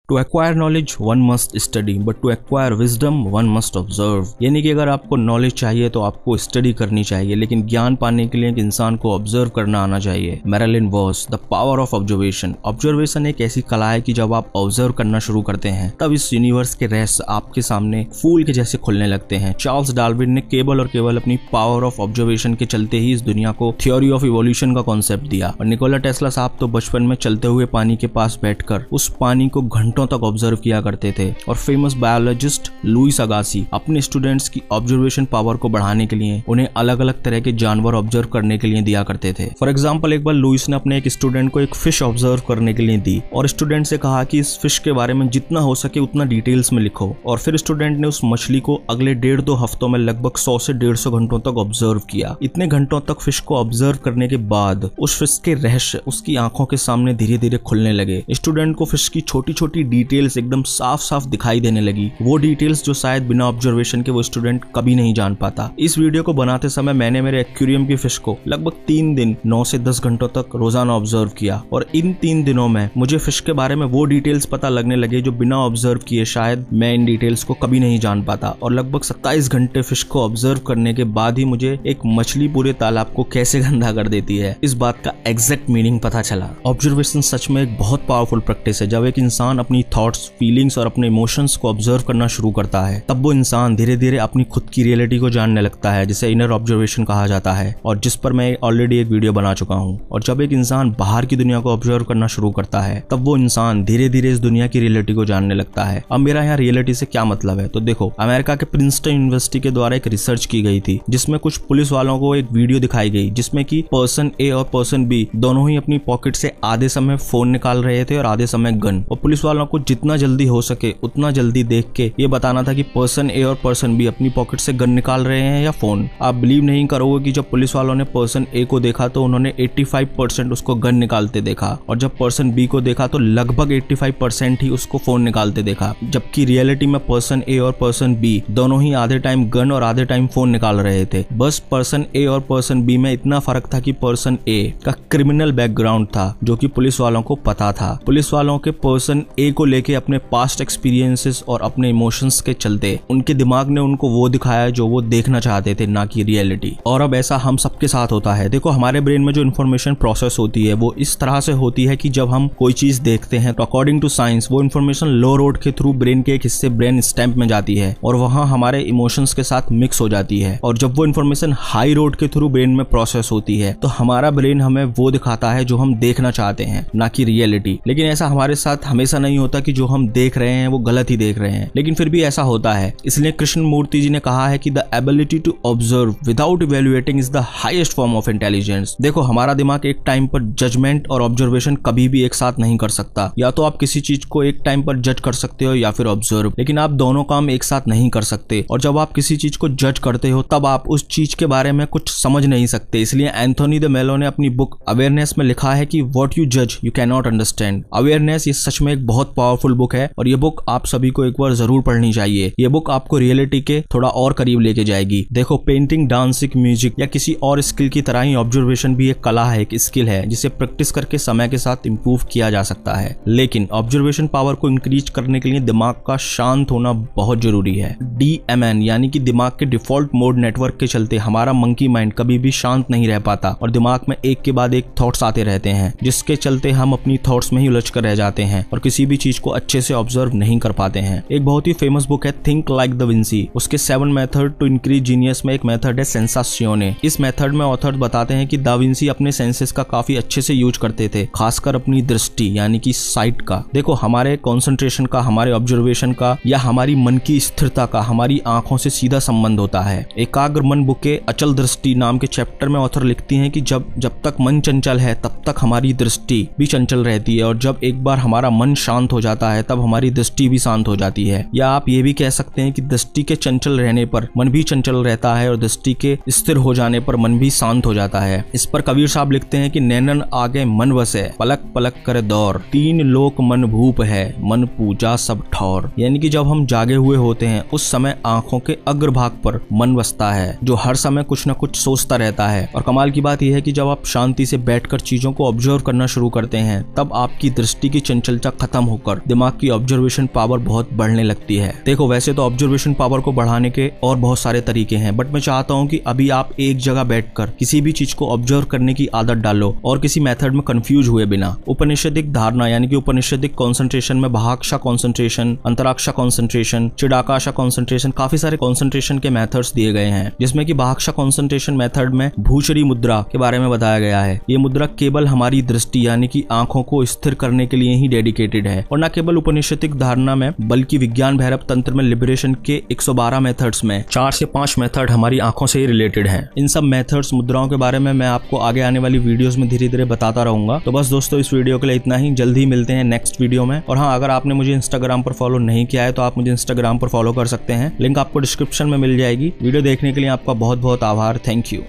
To acquire knowledge one must study but to acquire wisdom one must observe. यानी कि अगर आपको knowledge चाहिए तो आपको स्टडी करनी चाहिए, लेकिन ज्ञान पाने के लिए एक इंसान को ऑब्जर्व करना आना चाहिए। Marilyn Vos, the power of observation. Observation एक ऐसी कला है कि जब आप ऑब्जर्व करना शुरू करते हैं तब इस यूनिवर्स के रहस्य आपके सामने फूल के जैसे खुलने लगते हैं। चार्ल्स डार्विन ने केवल और केवल अपनी पावर ऑफ ऑब्जर्वेशन के चलते ही इस दुनिया को थ्योरी ऑफ इवोल्यूशन का कॉन्सेप्ट दिया, और निकोला टेस्ला साहब तो बचपन में चलते हुए पानी के पास बैठकर उस पानी को घंटों तक ऑब्जर्व किया करते थे। और फेमस बायोलॉजिस्ट लुइस अगासी अपने स्टूडेंट्स की ऑब्जर्वेशन पावर को बढ़ाने के लिए उन्हें अलग अलग तरह के जानवर ऑब्जर्व करने के लिए दिया करते थे। फॉर एग्जाम्पल, एक बार लुइस ने अपने एक स्टूडेंट को एक फिश ऑब्जर्व करने के लिए दी और स्टूडेंट से कहा कि इस फिश के बारे में जितना हो सके उतना डिटेल्स में लिखो। और फिर स्टूडेंट ने उस मछली को अगले 1.5-2 हफ्तों में लगभग 100 से 150 घंटों तक ऑब्जर्व किया। इतने घंटों तक फिश को ऑब्जर्व करने के बाद उस फिश के रहस्य उसकी आंखों के सामने धीरे धीरे खुलने लगे। स्टूडेंट को फिश की छोटी छोटी डिटेल्स एकदम साफ साफ दिखाई देने लगी, वो डिटेल्स जो शायद बिना ऑब्जर्वेशन के वो स्टूडेंट कभी नहीं जान पाता। इस वीडियो को बनाते समय मैंने मेरे एक्वेरियम की फिश को लगभग 3 दिन 9 से 10 घंटों तक रोजाना ऑब्जर्व किया, और इन 3 दिनों में मुझे फिश के बारे में वो डिटेल्स पता लगने लगे जो बिना ऑब्जर्व किए शायद मैं इन डिटेल्स को कभी नहीं जान पाता। और लगभग 27 घंटे फिश को ऑब्जर्व करने के बाद ही मुझे एक मछली पूरे तालाब को कैसे गंदा कर देती है इस बात का एग्जैक्ट मीनिंग पता चला। ऑब्जर्वेशन सच में एक बहुत पावरफुल प्रैक्टिस है। जब एक इंसान अपनी थॉट्स, फीलिंग्स और अपने इमोशंस को ऑब्जर्व करना शुरू करता है तब वो इंसान धीरे धीरे अपनी खुद की रियलिटी को जानने लगता है, जिसे इनर ऑब्जर्वेशन कहा जाता है, और जिस पर मैं ऑलरेडी एक वीडियो बना चुका हूँ। और जब एक इंसान बाहर की दुनिया को ऑब्जर्व करना शुरू करता है तब वो इंसान धीरे धीरे इस दुनिया की रियलिटी को जानने लगता है। अब मेरा यहाँ रियलिटी से क्या मतलब है, तो देखो, अमेरिका के प्रिंसटन यूनिवर्सिटी के द्वारा एक रिसर्च की गई थी जिसमें कुछ पुलिस वालों को एक वीडियो दिखाई गई जिसमें कि पर्सन ए और पर्सन बी दोनों ही अपनी पॉकेट से आधे समय फोन निकाल रहे थे और आधे समय गन। और पुलिस वालों को जितना जल्दी हो सके उतना जल्दी देख के ये बताना था कि पर्सन ए और पर्सन बी अपनी पॉकेट से गन निकाल रहे हैं या फोन। आप बिलीव नहीं करोगे कि जब पुलिस वालों ने पर्सन ए को देखा तो उन्होंने 85% उसको गन निकालते देखा, और जब पर्सन बी को देखा तो लगभग 85% ही उसको फोन निकालते देखा। जबकि रियलिटी में पर्सन ए और पर्सन बी दोनों ही आधे टाइम गन और आधे टाइम फोन निकाल रहे थे। बस पर्सन ए और पर्सन बी में इतना फर्क था कि पर्सन ए का क्रिमिनल बैकग्राउंड था जो कि पुलिस वालों को पता था। पुलिस वालों के पर्सन ए को लेके अपने पास्ट एक्सपीरियंसेस और अपने इमोशंस के चलते उनके दिमाग ने उनको वो दिखाया जो वो देखना चाहते थे, ना कि रियलिटी। और अब ऐसा हम सबके साथ होता है। देखो, हमारे ब्रेन में जो इन्फॉर्मेशन प्रोसेस होती है वो इस तरह से होती है कि जब हम कोई चीज देखते हैं तो अकॉर्डिंग टू साइंस वो इन्फॉर्मेशन लो रोड के थ्रू ब्रेन के एक हिस्से ब्रेन स्टेम में जाती है और वहां हमारे इमोशंस के साथ मिक्स हो जाती है। और जब वो इन्फॉर्मेशन हाई रोड के थ्रू ब्रेन में प्रोसेस होती है तो हमारा ब्रेन हमें वो दिखाता है जो हम देखना चाहते हैं, ना कि रियलिटी। लेकिन ऐसा हमारे साथ हमेशा नहीं होता कि जो हम देख रहे हैं वो गलत ही देख रहे हैं, लेकिन फिर भी ऐसा होता है। इसलिए कृष्णमूर्ति जी ने कहा है कि the ability to observe without evaluating is the highest form of intelligence. देखो, हमारा दिमाग एक टाइम पर जजमेंट और ऑब्जर्वेशन कभी भी एक साथ नहीं कर सकता। या तो आप किसी चीज को एक टाइम पर जज कर सकते हो या फिर ऑब्जर्व, लेकिन आप दोनों काम एक साथ नहीं कर सकते। और जब आप किसी चीज को जज करते हो तब आप उस चीज के बारे में कुछ समझ नहीं सकते। इसलिए एंथोनी द मेलो ने अपनी बुक अवेयरनेस में लिखा है कि व्हाट यू जज you can not understand. Awareness ये सच में एक बहुत पावरफुल बुक है और ये बुक आप सभी को एक बार जरूर पढ़नी चाहिए। ये बुक आपको रियलिटी के थोड़ा और करीब लेके जाएगी। देखो, पेंटिंग, डांसिंग, म्यूजिक या किसी और स्किल की तरह ही ऑब्जर्वेशन भी एक कला है, एक स्किल है जिसे प्रैक्टिस करके समय के साथ इंप्रूव किया जा सकता है। लेकिन ऑब्जर्वेशन पावर को इंक्रीज करने के लिए दिमाग का शांत होना बहुत जरूरी है। DMN यानी कि दिमाग के डिफॉल्ट मोड नेटवर्क के चलते हमारा मंकी माइंड कभी भी शांत नहीं रह पाता और दिमाग में एक के बाद एक थॉट्स आते रहते हैं, जिसके चलते हम अपनी थॉट्स में ही उलझ कर रह जाते हैं और किसी भी चीज को अच्छे से ऑब्जर्व नहीं कर पाते हैं। एक बहुत ही फेमस बुक है थिंक लाइक द विंसी। उसके 7 मेथड टू इंक्रीज जीनियस में एक मेथड है सेंसासियोने। इस मेथड में ऑथर बताते हैं कि दा विंसी अपने सेंसेस का काफी अच्छे से यूज करते थे, खासकर अपनी दृष्टि यानी कि साइट का। देखो, हमारे कंसंट्रेशन का, हमारे ऑब्जर्वेशन का या हमारी मन की स्थिरता का हमारी आंखों से सीधा संबंध होता है। एकाग्र मन बुक के अचल दृष्टि नाम के चैप्टर में ऑथर लिखती हैं कि जब तक मन चंचल है तब तक हमारी दृष्टि भी चंचल रहती है, और जब एक बार हमारा मन शांत हो जाता है तब हमारी दृष्टि भी शांत हो जाती है। या आप ये भी कह सकते हैं कि दृष्टि के चंचल रहने पर मन भी चंचल रहता है और दृष्टि के स्थिर हो जाने पर मन भी शांत हो जाता है। इस पर कबीर साहब लिखते हैं कि नैनन आगे मन वसे, पलक पलक करे दौर, 3 लोक मन भूप है, मन पूजा सब ठौर। यानी कि जब हम जागे हुए होते हैं उस समय आंखों के अग्रभाग पर मन बसता है जो हर समय कुछ न कुछ सोचता रहता है। और कमाल की बात यह है कि जब आप शांति से बैठकर चीजों को ऑब्जर्व करना शुरू करते हैं तब आपकी दृष्टि की चंचलता खत्म हो होकर दिमाग की ऑब्जर्वेशन पावर बहुत बढ़ने लगती है। देखो वैसे तो ऑब्जर्वेशन पावर को बढ़ाने के और बहुत सारे तरीके हैं, बट मैं चाहता हूँ कि अभी आप एक जगह बैठकर किसी भी चीज को ऑब्जर्व करने की आदत डालो और किसी मेथड में कंफ्यूज हुए बिना। उपनिषदिक धारणा यानी कि उपनिषदिक कॉन्सेंट्रेशन में भाक्षा कॉन्सेंट्रेशन, अंतराक्षा कॉन्सेंट्रेशन, चिदाकाशा कॉन्सेंट्रेशन, काफी सारे कॉन्सेंट्रेशन के मेथड्स दिए गए हैं, जिसमें कि भाक्षा कॉन्सेंट्रेशन मेथड में भूचरी मुद्रा के बारे में बताया गया है। ये मुद्रा केवल हमारी दृष्टि यानी कि आंखों को स्थिर करने के लिए ही डेडिकेटेड है और न केवल उपनिषदिक धारणा में बल्कि विज्ञान भैरव तंत्र में लिबरेशन के 112 मेथड्स में 4 से 5 मेथड हमारी आंखों से ही रिलेटेड हैं। इन सब मेथड्स मुद्राओं के बारे में मैं आपको आगे आने वाली वीडियोस में धीरे धीरे बताता रहूंगा। तो बस दोस्तों इस वीडियो के लिए इतना ही, जल्द ही मिलते हैं नेक्स्ट वीडियो में। और हाँ, अगर आपने मुझे इंस्टाग्राम पर फॉलो नहीं किया है तो आप मुझे इंस्टाग्राम पर फॉलो कर सकते हैं, लिंक आपको डिस्क्रिप्शन में मिल जाएगी। वीडियो देखने के लिए आपका बहुत बहुत आभार। Thank you.